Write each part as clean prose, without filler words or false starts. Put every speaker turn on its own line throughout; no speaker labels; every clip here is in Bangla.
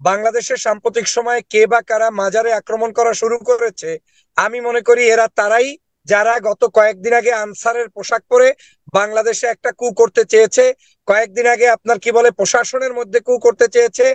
বাংলাদেশের সাম্প্রতিক সময়ে কে বা কারা মাজারে আক্রমণ করা শুরু করেছে, আমি মনে করি এরা তারাই যারা গত কয়েকদিন আগে আনসারের পোশাক পরে বাংলাদেশে একটা কু করতে চেয়েছে। কয়েকদিন আগে আপনার কি বলে প্রশাসনের মধ্যে কু করতে চেয়েছে।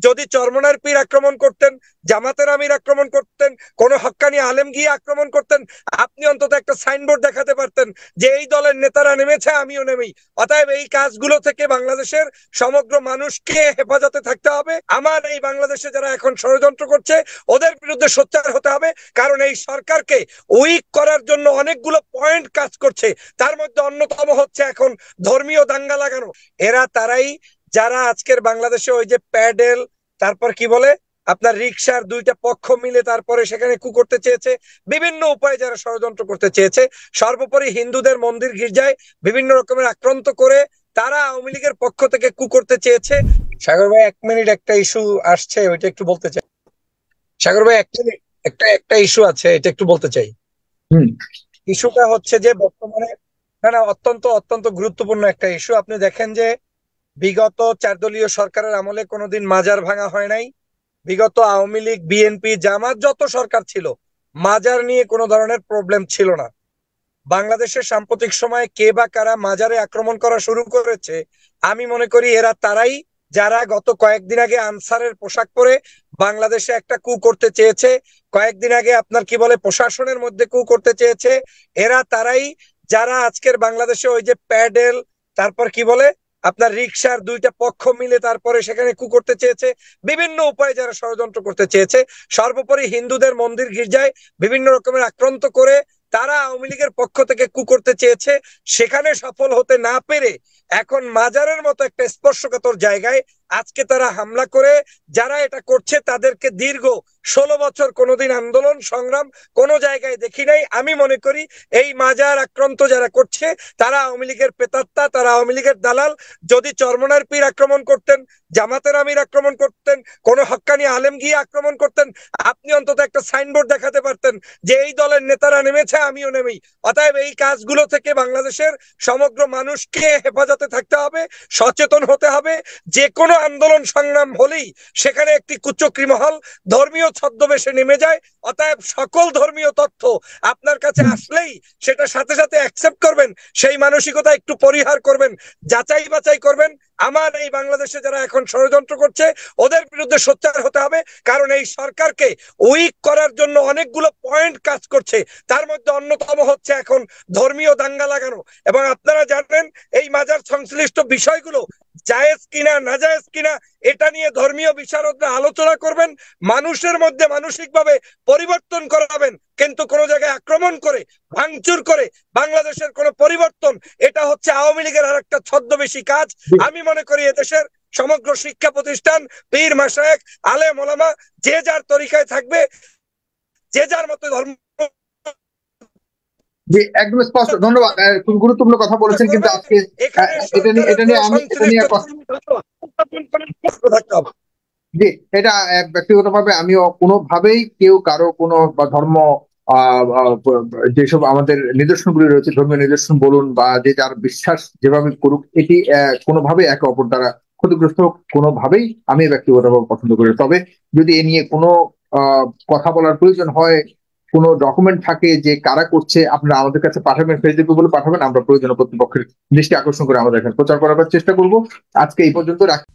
যদি চরমনার পীর আক্রমণ করতেন, জামাতের আমির আক্রমণ করতেন, কোন হক্কানি আলেম গিয়ে আক্রমণ করতেন, আপনি অন্তত একটা সাইনবোর্ড দেখাতে পারতেন যে এই দলের নেতারা নেমেছে, আমিও নেমেই। অতএব এই কাজগুলো থেকে বাংলাদেশের সমগ্র মানুষকে হেফাজতে থাকতে হবে। আমার এই বাংলাদেশে যারা এখন ষড়যন্ত্র করছে ওদের বিরুদ্ধে সোচ্চার হতে হবে, কারণ এই সরকারকে উইক করার জন্য অনেকগুলো পয়েন্ট কাজ করছে। তার মধ্যে অন্যতম হচ্ছে এখন ধর্মীয় দাঙ্গা লাগানো। এরা তারাই যারা আজকের বাংলাদেশে ওই যে প্যাডেল, তারপর কি বলে আপনার রিক্সার দুইটা পক্ষ মিলে তারপরে সেখানে কু করতে চেয়েছে, বিভিন্ন উপায়ে যারা ষড়যন্ত্র করতে চেয়েছে। সর্বোপরি হিন্দুদের মন্দির গির্জায় বিভিন্ন রকমের আক্রান্ত করে তারা আওয়ামী লীগের পক্ষ থেকে কু করতে চেয়েছে। সাগর ভাই 1 মিনিট, একটা ইস্যু আসছে, ওইটা একটু বলতে চাই। সাগর ভাই 1 মিনিট, একটা একটা ইস্যু আছে, এটা একটু বলতে চাই।
হুম।
ইস্যুটা হচ্ছে যে বর্তমানে, না না, অত্যন্ত অত্যন্ত গুরুত্বপূর্ণ একটা ইস্যু। আপনি দেখেন যে বিগত 4 দলীয় সরকারের আমলে কোনোদিন মাজার ভাঙা হয় নাই। বিগত আওয়ামী লীগ, বিএনপি, জামাত যত সরকার ছিল, মাজার নিয়ে কোনো ধরনের প্রবলেম ছিল না। বাংলাদেশের সাম্প্রতিক সময়ে কে বা কারা মাজারে আক্রমণ করা শুরু করেছে, আমি মনে করি এরা তারাই যারা গত কয়েকদিন আগে আনসারের পোশাক পরে বাংলাদেশে একটা কু করতে চেয়েছে। কয়েকদিন আগে আপনার কি বলে প্রশাসনের মধ্যে কু করতে চেয়েছে। এরা তারাই যারা আজকের বাংলাদেশে ওই যে প্যাডেল, তারপর কি বলে আপনার রিক্সার দুইটা পক্ষ মিলে তারপরে সেখানে কু করতে চেয়েছে, বিভিন্ন উপায়ে যারা ষড়যন্ত্র করতে চেয়েছে। সর্বোপরি হিন্দুদের মন্দির গির্জায় বিভিন্ন রকমের আক্রান্ত করে তারা আওয়ামী লীগের পক্ষ থেকে কু করতে চেয়েছে। সেখানে সফল হতে না পেরে এখন মাজারের মতো একটা স্পর্শকাতর জায়গায় আজকে তারা হামলা করে, যারা এটা করছে তাদেরকে দীর্ঘ 16 বছর কোনোদিন আন্দোলন সংগ্রাম কোন জায়গায় দেখি নাই। আমি মনে করি এই মাজার আক্রান্ত যারা করছে তারা আওয়ামী লীগের প্রেতাত্মা, তারা আওয়ামী লীগের দালাল। যদি চরমনার পীর আক্রমণ করতেন, জামাতের আমির আক্রমণ করতেন, কোন হক্কানি আলেম গিয়ে আক্রমণ করতেন, আপনি অন্তত একটা সাইনবোর্ড দেখাতে পারতেন যে এই দলের নেতারা নেমেছে, আমিও নেমেই। অতএব এই কাজগুলো থেকে বাংলাদেশের সমগ্র মানুষকে হেফাজতে থাকতে হবে, সচেতন হতে হবে। যে কোনো আন্দোলন সংগ্রাম হলেই সেখানে একটি কুচক্রী মহল ধর্মীয় ছদ্মবেশে নেমে যায়। অতএব সকল ধর্মীয় তথ্য আপনার কাছে আসলেই সেটা সাথে সাথে অ্যাকসেপ্ট করবেন, সেই মানসিকতা একটু পরিহার করবেন, যাচাই বাছাই করবেন। আমার এই বাংলাদেশে যারা এখন ষড়যন্ত্র করছে ওদের বিরুদ্ধে সোচ্চার হতে হবে, কারণ এই সরকারকে উইক করার জন্য অনেকগুলো পয়েন্ট কাজ করছে। তার মধ্যে অন্যতম হচ্ছে এখন ধর্মীয় দাঙ্গা লাগানো। এবং আপনারা জানেন এই মাজার সংশ্লিষ্ট বিষয়গুলো জায়েজ কিনা না জায়েজ কিনা এটা নিয়ে ধর্মীয় বিশারদরা আলোচনা করবেন, মানুষের মধ্যে মানসিকভাবে পরিবর্তন করাবেন। কিন্তু কোন জায়গায় আক্রমণ করে ভাঙচুর করে বাংলাদেশের কোন পরিবর্তন, এটা হচ্ছে আওয়ামী লীগের আর একটা ছদ্মবেশী কাজ। আমি মনে করি এদেশের সমগ্র শিক্ষা প্রতিষ্ঠান, পীর মাশায়েখ, আলেম ওলামা যে যার তরিকায় থাকবে, যে যার মতো ধর্ম
জি, একদম স্পষ্ট। ধন্যবাদ। খুব গুরুত্বপূর্ণ কথা বলেছেন, কিন্তু
করবে।
আজকে
এখানে
এটা
সরকারের
নিয়ে
যারা
এটা নিয়ে
সংশ্লিষ্ট থাকতে হবে।
জি, এটা ব্যক্তিগতভাবে আমিও কোনোভাবেই কেউ কারো কোনো বা ধর্ম যেসব আমাদের নিদর্শনগুলি রয়েছে, ধর্মীয় নিদর্শন বলুন বা যে যার বিশ্বাস যেভাবে করুক, এটি কোনোভাবে একে অপর দ্বারা ক্ষতিগ্রস্ত কোনোভাবেই আমি ব্যক্তিগতভাবে পছন্দ করি। তবে যদি এ নিয়ে কোনো কথা বলার প্রয়োজন হয়, কোনো ডকুমেন্ট থাকে যে কারা করছে, আপনারা আমাদের কাছে পাঠাবেন, ফেসবুকে বলে পাঠাবেন, আমরা প্রয়োজনীয় কর্তৃপক্ষের দৃষ্টি আকর্ষণ করে আমাদের এখানে প্রচার করার চেষ্টা করব। আজকে এই পর্যন্ত রাখি।